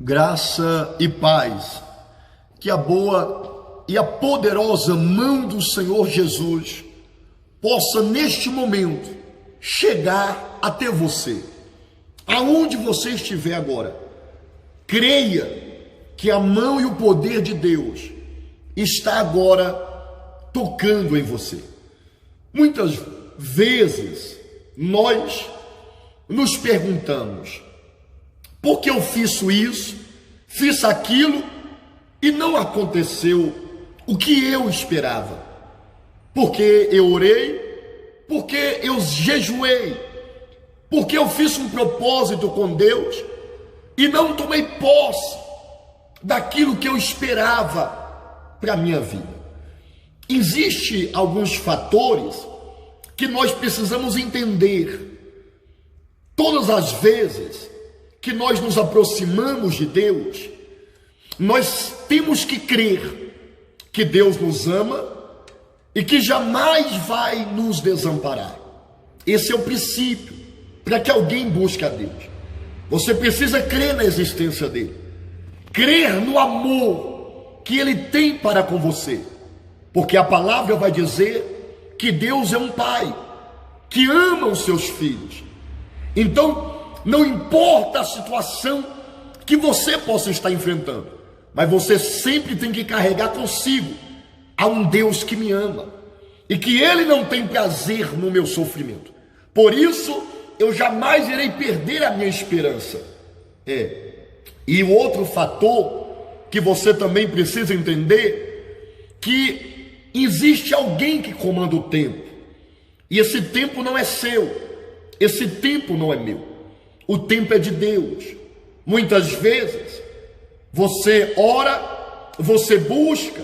Graça e paz, que a boa e a poderosa mão do Senhor Jesus possa neste momento chegar até você, aonde você estiver agora. Creia que a mão e o poder de Deus está agora tocando em você. Muitas vezes nós nos perguntamos: por que eu fiz isso, fiz aquilo e não aconteceu o que eu esperava? Porque eu orei, porque eu jejuei, porque eu fiz um propósito com Deus e não tomei posse daquilo que eu esperava para a minha vida. Existem alguns fatores que nós precisamos entender. Todas as vezes que nós nos aproximamos de Deus, nós temos que crer que Deus nos ama e que jamais vai nos desamparar. Esse é o princípio para que alguém busque a Deus. Você precisa crer na existência dele, crer no amor que ele tem para com você, porque a palavra vai dizer que Deus é um pai que ama os seus filhos. Então, não importa a situação que você possa estar enfrentando, mas você sempre tem que carregar consigo a um Deus que me ama e que ele não tem prazer no meu sofrimento. Por isso, eu jamais irei perder a minha esperança. E o outro fator que você também precisa entender, que existe alguém que comanda o tempo, e esse tempo não é seu, esse tempo não é meu. O tempo é de Deus. Muitas vezes você ora, você busca,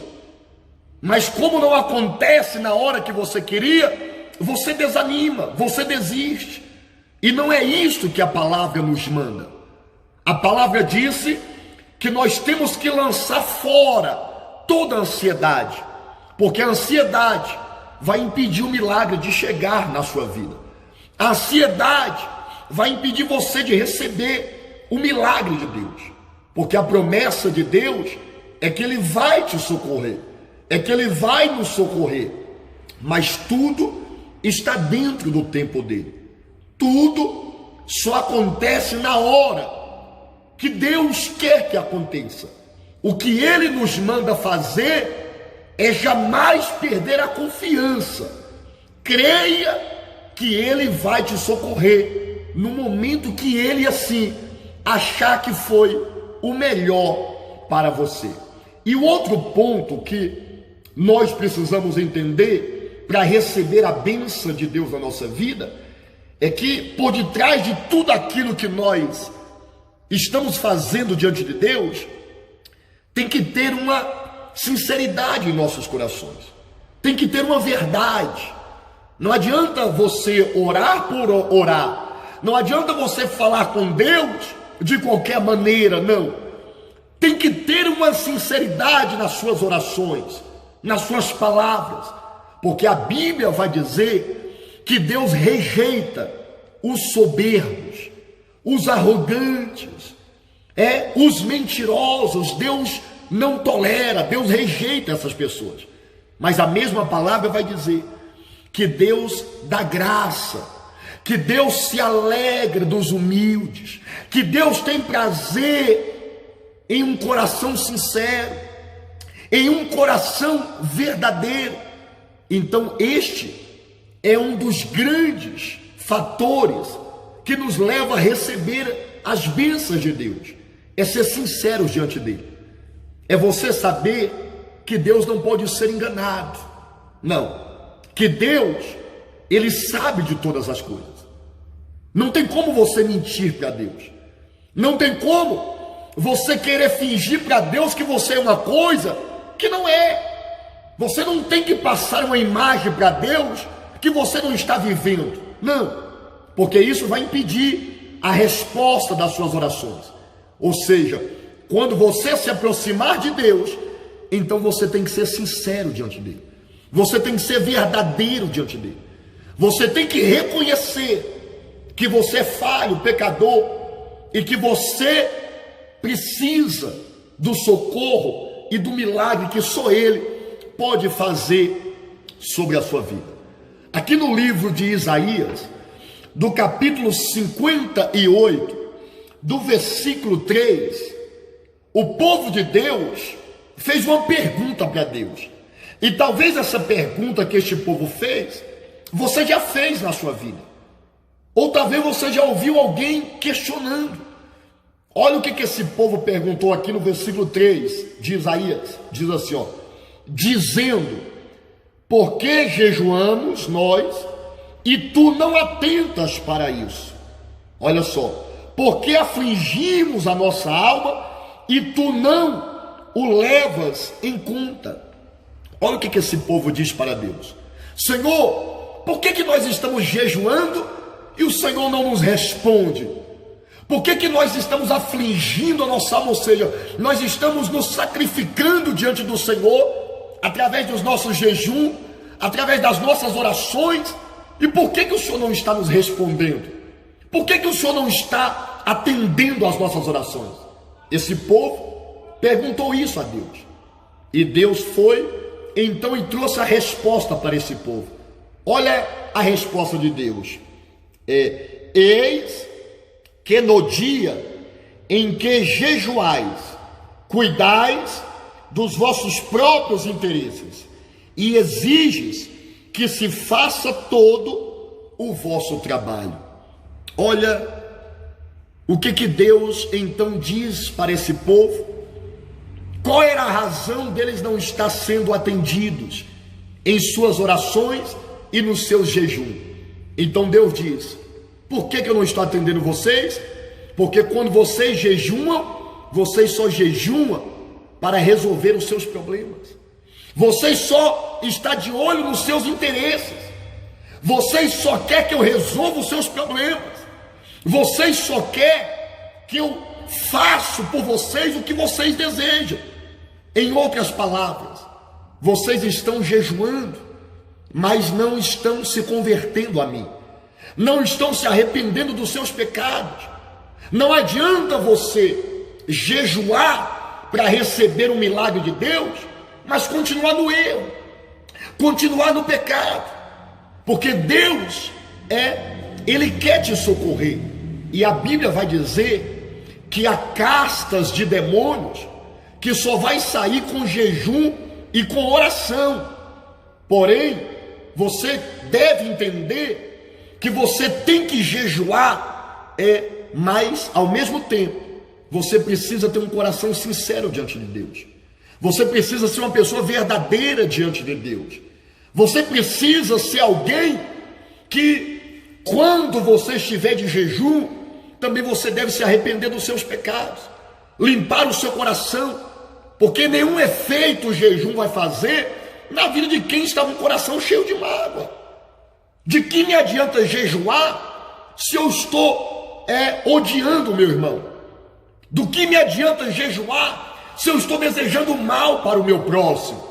mas como não acontece na hora que você queria, você desanima, você desiste. E não é isto que a palavra nos manda. A palavra disse que nós temos que lançar fora toda a ansiedade, porque a ansiedade vai impedir o milagre de chegar na sua vida. A ansiedade vai impedir você de receber o milagre de Deus, porque a promessa de Deus é que ele vai te socorrer, é que ele vai nos socorrer, mas tudo está dentro do tempo dele. Tudo só acontece na hora que Deus quer que aconteça. O que ele nos manda fazer é jamais perder a confiança. Creia que ele vai te socorrer no momento que ele assim achar que foi o melhor para você. E o outro ponto que nós precisamos entender para receber a bênção de Deus na nossa vida é que por detrás de tudo aquilo que nós estamos fazendo diante de Deus, tem que ter uma sinceridade em nossos corações, tem que ter uma verdade. Não adianta você orar por orar, não adianta você falar com Deus de qualquer maneira, não. Tem que ter uma sinceridade nas suas orações, nas suas palavras, porque a Bíblia vai dizer que Deus rejeita os soberbos, os arrogantes, os mentirosos. Deus não tolera, Deus rejeita essas pessoas. Mas a mesma palavra vai dizer que Deus dá graça, que Deus se alegra dos humildes, que Deus tem prazer em um coração sincero, em um coração verdadeiro. Então este é um dos grandes fatores que nos leva a receber as bênçãos de Deus, é ser sinceros diante dele, é você saber que Deus não pode ser enganado, não, que Deus, ele sabe de todas as coisas. Não tem como você mentir para Deus, não tem como você querer fingir para Deus que você é uma coisa que não é. Você não tem que passar uma imagem para Deus que você não está vivendo, não, porque isso vai impedir a resposta das suas orações. Ou seja, quando você se aproximar de Deus, então você tem que ser sincero diante dele, você tem que ser verdadeiro diante dele, você tem que reconhecer que você é falho, pecador, e que você precisa do socorro e do milagre que só Ele pode fazer sobre a sua vida. Aqui no livro de Isaías, do capítulo 58, do versículo 3, o povo de Deus fez uma pergunta para Deus. E talvez essa pergunta que este povo fez, você já fez na sua vida. Ou talvez você já ouviu alguém questionando. Olha o que esse povo perguntou aqui no versículo 3 de Isaías. Diz assim, ó: dizendo: por que jejuamos nós e tu não atentas para isso? Olha só: por que afligimos a nossa alma e tu não o levas em conta? Olha o que esse povo diz para Deus: Senhor, por que nós estamos jejuando e o Senhor não nos responde? Por que nós estamos afligindo a nossa alma? Ou seja, nós estamos nos sacrificando diante do Senhor através dos nossos jejuns, através das nossas orações. E por que o Senhor não está nos respondendo? Por que o Senhor não está atendendo às nossas orações? Esse povo perguntou isso a Deus. E Deus foi então e trouxe a resposta para esse povo. Olha a resposta de Deus: eis que no dia em que jejuais, cuidais dos vossos próprios interesses e exiges que se faça todo o vosso trabalho. Olha o que Deus então diz para esse povo. Qual era a razão deles não estar sendo atendidos em suas orações e nos seus jejuns? Então Deus diz: por que eu não estou atendendo vocês? Porque quando vocês jejuam, vocês só jejuam para resolver os seus problemas. Vocês só estão de olho nos seus interesses. Vocês só querem que eu resolva os seus problemas. Vocês só querem que eu faça por vocês o que vocês desejam. Em outras palavras, vocês estão jejuando, mas não estão se convertendo a mim. Não estão se arrependendo dos seus pecados. Não adianta você jejuar para receber o milagre de Deus, mas continuar no erro, continuar no pecado, porque Deus Ele quer te socorrer. E a Bíblia vai dizer que há castas de demônios que só vai sair com jejum e com oração. Porém, você deve entender que você tem que jejuar, mas ao mesmo tempo você precisa ter um coração sincero diante de Deus. Você precisa ser uma pessoa verdadeira diante de Deus. Você precisa ser alguém que, quando você estiver de jejum, também você deve se arrepender dos seus pecados, limpar o seu coração, porque nenhum efeito o jejum vai fazer na vida de quem está com o coração cheio de mágoa. De que me adianta jejuar se eu estou odiando o meu irmão? Do que me adianta jejuar se eu estou desejando mal para o meu próximo?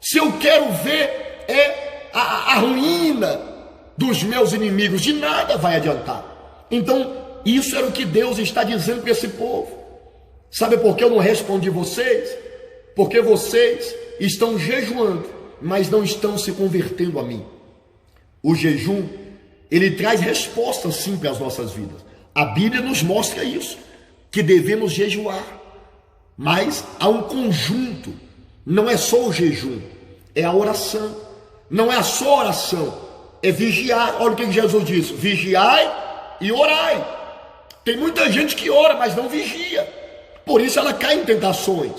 Se eu quero ver a ruína dos meus inimigos, de nada vai adiantar. Então, isso era o que Deus está dizendo para esse povo. Sabe por que eu não respondi vocês? Porque vocês estão jejuando, mas não estão se convertendo a mim. O jejum, ele traz respostas sim para as nossas vidas. A Bíblia nos mostra isso, que devemos jejuar. Mas há um conjunto, não é só o jejum, é a oração. Não é só a oração, é vigiar. Olha o que Jesus disse: vigiai e orai. Tem muita gente que ora, mas não vigia. Por isso ela cai em tentações.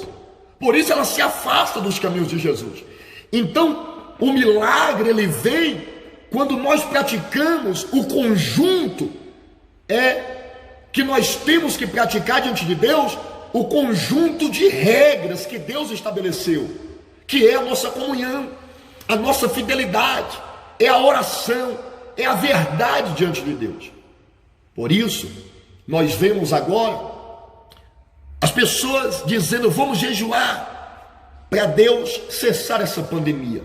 Por isso ela se afasta dos caminhos de Jesus. Então, o milagre, ele vem quando nós praticamos o conjunto que nós temos que praticar diante de Deus, o conjunto de regras que Deus estabeleceu, que é a nossa comunhão, a nossa fidelidade, é a oração, é a verdade diante de Deus. Por isso, nós vemos agora as pessoas dizendo: vamos jejuar para Deus cessar essa pandemia.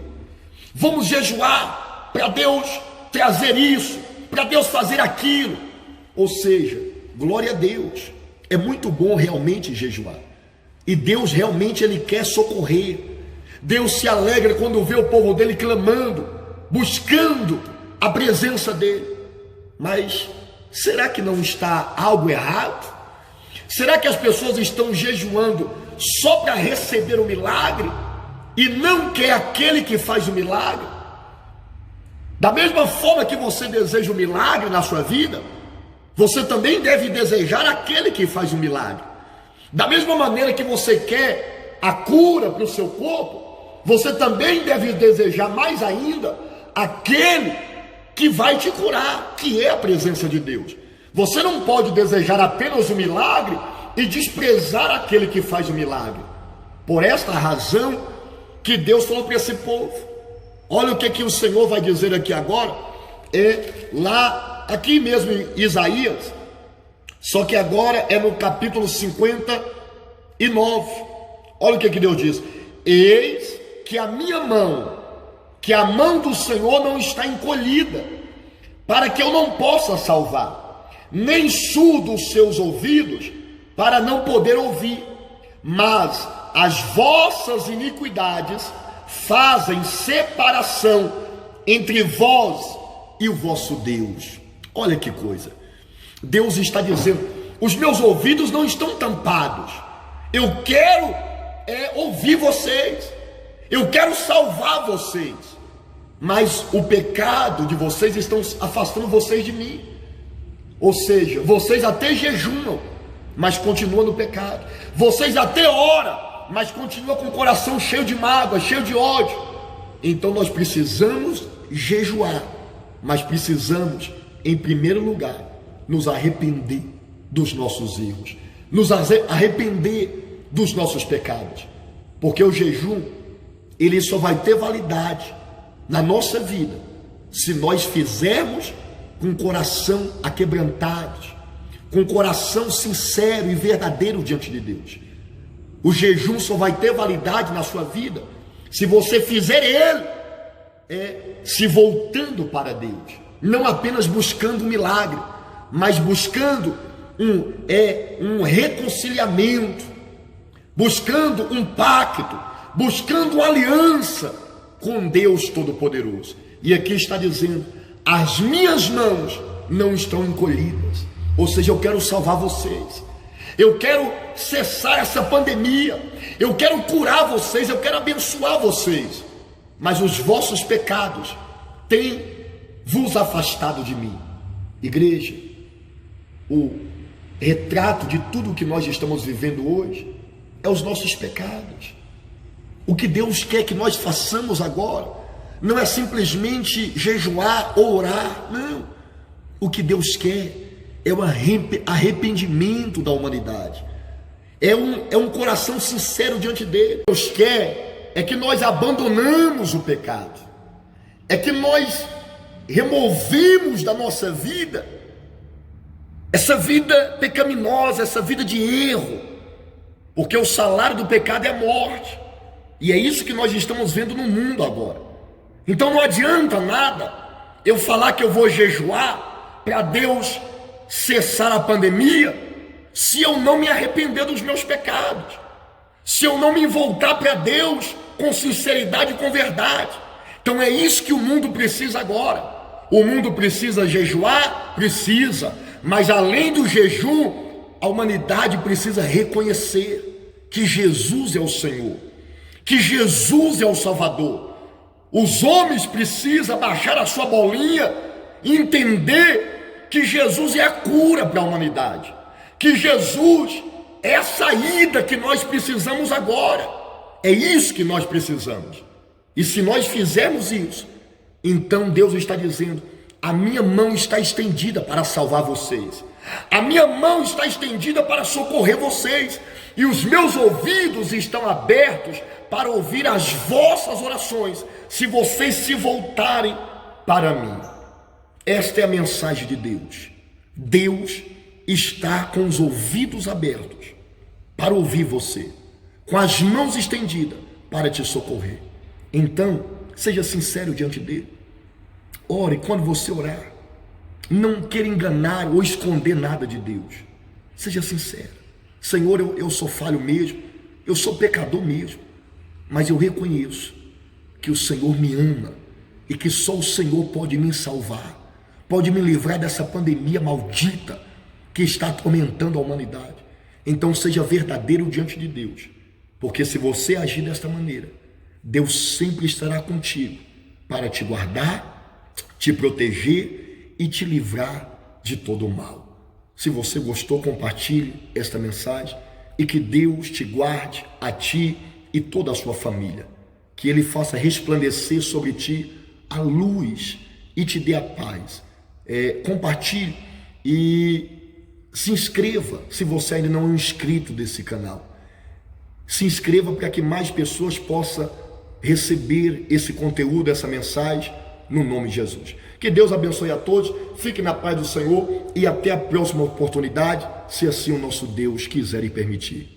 Vamos jejuar para Deus trazer isso, para Deus fazer aquilo. Ou seja, glória a Deus, É muito bom realmente jejuar. E Deus realmente Ele quer socorrer. Deus se alegra quando vê o povo dele clamando, buscando a presença dele. Mas será que não está algo errado? Será que as pessoas estão jejuando só para receber o milagre e não quer aquele que faz o milagre? Da mesma forma que você deseja o milagre na sua vida, você também deve desejar aquele que faz o milagre. Da mesma maneira que você quer a cura para o seu corpo, você também deve desejar mais ainda aquele que vai te curar, que é a presença de Deus. Você não pode desejar apenas o milagre e desprezar aquele que faz o milagre. Por esta razão que Deus falou para esse povo. Olha o que o Senhor vai dizer aqui agora, aqui mesmo em Isaías, só que agora é no capítulo 59. Olha o que Deus diz: eis que a minha mão, que a mão do Senhor não está encolhida, para que eu não possa salvar, nem surdo os seus ouvidos, para não poder ouvir, mas as vossas iniquidades fazem separação entre vós e o vosso Deus. Olha que coisa, Deus está dizendo: os meus ouvidos não estão tampados, eu quero ouvir vocês, eu quero salvar vocês, mas o pecado de vocês estão afastando vocês de mim. Ou seja, vocês até jejuam, mas continuam no pecado. Vocês até oram, mas continuam com o coração cheio de mágoa, cheio de ódio. Então nós precisamos jejuar, mas precisamos, em primeiro lugar, nos arrepender dos nossos erros, nos arrepender dos nossos pecados, porque o jejum, ele só vai ter validade na nossa vida se nós fizermos com o coração aquebrantado, com o coração sincero e verdadeiro diante de Deus. O jejum só vai ter validade na sua vida se você fizer ele se voltando para Deus, não apenas buscando um milagre, mas buscando um reconciliamento, buscando um pacto, buscando uma aliança com Deus Todo-Poderoso. E aqui está dizendo: as minhas mãos não estão encolhidas. Ou seja, eu quero salvar vocês, eu quero cessar essa pandemia, eu quero curar vocês, eu quero abençoar vocês, mas os vossos pecados têm vos afastado de mim. Igreja, o retrato de tudo que nós estamos vivendo hoje é os nossos pecados. O que Deus quer que nós façamos agora não é simplesmente jejuar ou orar, não. O que Deus quer é o arrependimento da humanidade, é um coração sincero diante dele. Deus quer que nós abandonamos o pecado, que nós removemos da nossa vida essa vida pecaminosa, essa vida de erro, porque o salário do pecado é a morte, e é isso que nós estamos vendo no mundo agora. Então não adianta nada eu falar que eu vou jejuar para Deus cessar a pandemia, se eu não me arrepender dos meus pecados, se eu não me voltar para Deus com sinceridade e com verdade. Então é isso que o mundo precisa agora. O mundo precisa jejuar? Precisa, mas além do jejum, a humanidade precisa reconhecer que Jesus é o Senhor, que Jesus é o Salvador. Os homens precisam baixar a sua bolinha e entender que Jesus é a cura para a humanidade, que Jesus é a saída que nós precisamos agora. É isso que nós precisamos. E se nós fizermos isso, então Deus está dizendo: a minha mão está estendida para salvar vocês, a minha mão está estendida para socorrer vocês, e os meus ouvidos estão abertos para ouvir as vossas orações, se vocês se voltarem para mim. Esta é a mensagem de Deus. Deus está com os ouvidos abertos para ouvir você, com as mãos estendidas para te socorrer. Então, seja sincero diante dele. Ore. Quando você orar, não queira enganar ou esconder nada de Deus. Seja sincero. Senhor, eu sou falho mesmo, eu sou pecador mesmo, mas eu reconheço que o Senhor me ama e que só o Senhor pode me salvar, pode me livrar dessa pandemia maldita que está atormentando a humanidade. Então seja verdadeiro diante de Deus, porque se você agir desta maneira, Deus sempre estará contigo para te guardar, te proteger e te livrar de todo o mal. Se você gostou, compartilhe esta mensagem e que Deus te guarde, a ti e toda a sua família. Que Ele faça resplandecer sobre ti a luz e te dê a paz. Compartilhe e se inscreva se você ainda não é um inscrito desse canal. Se inscreva para que mais pessoas possam receber esse conteúdo, essa mensagem, no nome de Jesus. Que Deus abençoe a todos, fique na paz do Senhor e até a próxima oportunidade, se assim o nosso Deus quiser e permitir.